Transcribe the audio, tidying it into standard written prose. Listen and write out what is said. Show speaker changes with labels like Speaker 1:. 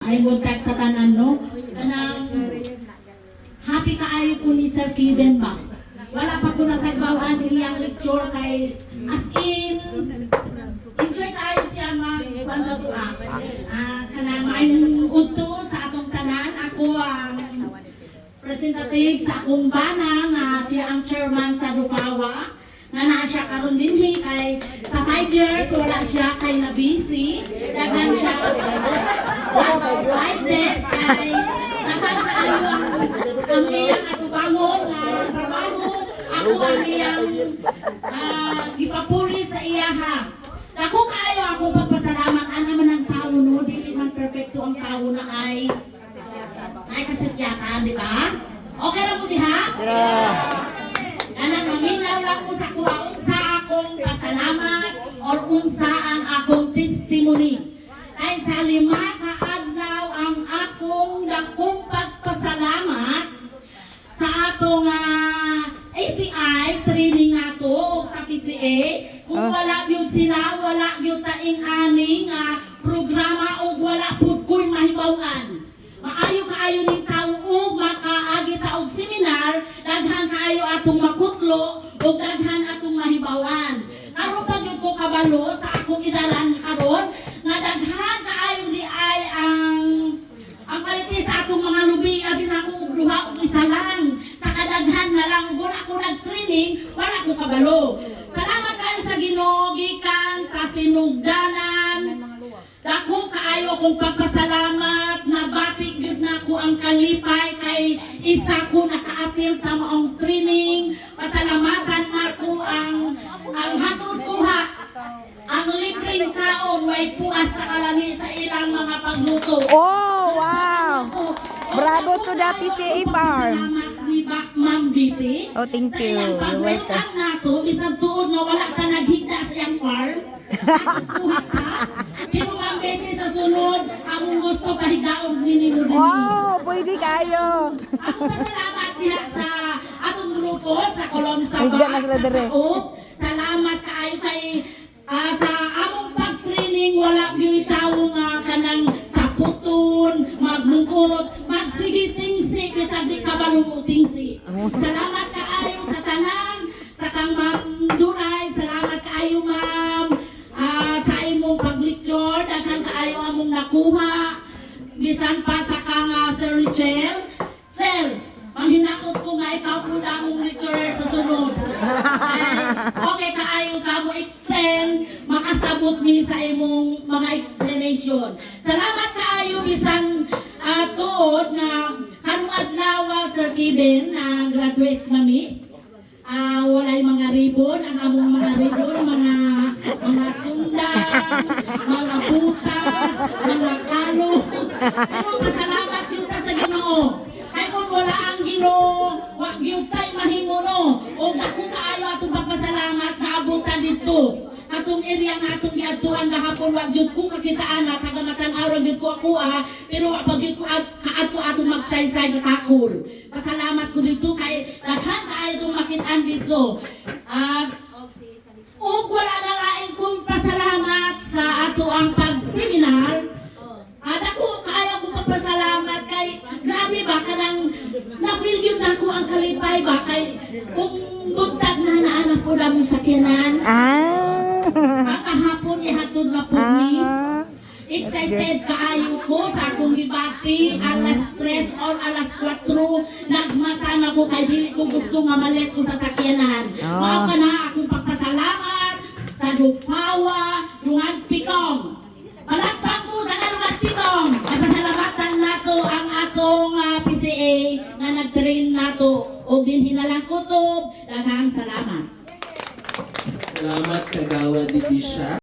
Speaker 1: Ay buntag sa tanan no. Kanang happy kaayo ko ni Sir Kevin ba. Wala pa ko natagbawan iyang lecture kay as in enjoy kaayo siya magkuan sa tuwa. Kanang maayong udto sa atong tanan. Ako ang representative sa akong bana nga siya ang chairman sa Dukawa. Nga naa siya karon dinhi kay sa 5 years wala siya kay na busy. Dagan siya 5 days kay dagan kaayo ang iyang atubangon nga trabaho. Ako ang iyang gipapuli sa iyaha. Dako kaayo akong pagpasalamat ana man ang tao no dili man perpekto ang tao na ay kasagyatan, di ba? Okay ra mo diha? Yeah. Anang maminaw lang ko sa kuha unsa akong pasalamat or unsa ang akong testimony. Kay sa 5 ka adlaw ang akong dakong pagpasalamat sa atong API training nato o sa PCA. Kung wala gyud sila, wala gyud taing aning programa o wala pud ko'y mahibaw-an. Maayo kaayo ning tawo ug makaagi ta og seminar, daghan kaayo atong makutlo ug daghan atong mahibaw-an. Karon pa gyud ko kabalo sa akong idaran karon nga daghan kaayo di ay ang kalite sa atong mga lubi abi na ko og duha og isa lang. Sa kadaghan na lang wala ko nag-training, wala ko kabalo. Salamat kayo sa Ginoo gikan sa sinugdanan. Dako kaayo akong pagpasalamat na batik gyud nako ang kalipay kay isa ko naka-appeal sa maong training. Pasalamatan nako ang hatod kuha ang libreng kaon way puas sa kalami sa ilang mga pagluto.
Speaker 2: Oh, wow! Bravo to the PCA farm.
Speaker 1: Salamat ni Ma'am Biti.
Speaker 2: Oh, thank
Speaker 1: Sa
Speaker 2: you.
Speaker 1: iyang
Speaker 2: You're welcome.
Speaker 1: pag-welcome nato, isang tuod na wala ka naghigda sa iyang farm. Kuha ka. Pero Ma'am Biti sa sunod, among gusto pahigaon ninyo din.
Speaker 2: Wow, pwede kayo.
Speaker 1: Ako pasalamat diha sa atong grupo sa Colon
Speaker 2: Ay, di na sila
Speaker 1: sa
Speaker 2: dire.
Speaker 1: Saog. Salamat kaayo kay sa among pag-training wala gyud tawo nga kanang saputon, magmungkot, magsigitingsi bisag di ka balumutingsi. Salamat kaayo sa tanan, sa kang Ma'am Duray, salamat kaayo Ma'am sa imong pag-lecture, daghan kaayo among nakuha. Bisan pa sa kang Sir Richel. Sir, manghinaot ko nga ikaw po na mong lecturer sa sunod. Okay kaayo ka mo explain, makasabot mi sa imong mga explanation. Salamat kaayo bisan tuod na karong adlaw Sir Kevin na graduate nami. Walay mga ribbon, ang among mga ribbon, mga sundan, mga butas, mga kalo. Pero pasalamat yun ta sa Ginoo. Kay kung wala ang Ginoo, wa gyud tay mahimo no. O dako kaayo atong pagpasalamat naabutan dito. Atong area nga atong giadtuan gahapon wa gyud ko kakitaan tagamatan-aw ra gyud ko ako pero wa pa gyud ko kaadto atong magsaysay nga takol. Pasalamat ko dito kay daghan kaayo itong makitaan dito. Ug wala na lain kong pasalamat sa ato ang pag-seminar. Dako kaayo akong pagpasalamat kay grabe ba kanang na-feel gyud nako ang kalipay ba kay kung buntag na naanak po na mong sakyanan. Kahapon ihatod na po ni. Excited kaayo ko sa akong gibati alas 3 or alas 4 nagmata na ko kay dili ko gusto nga malit ko sa sakyanan. Mao ka na akong pagpasalamat sa Dukawa, Dungan Pikong. Palakpak po dagan Dungan Pikong. Pasalamatan nato ang atong PCA na nag-train nato og dinhi na lang kutob. Daghang salamat.
Speaker 3: Salamat kagawa Didisha.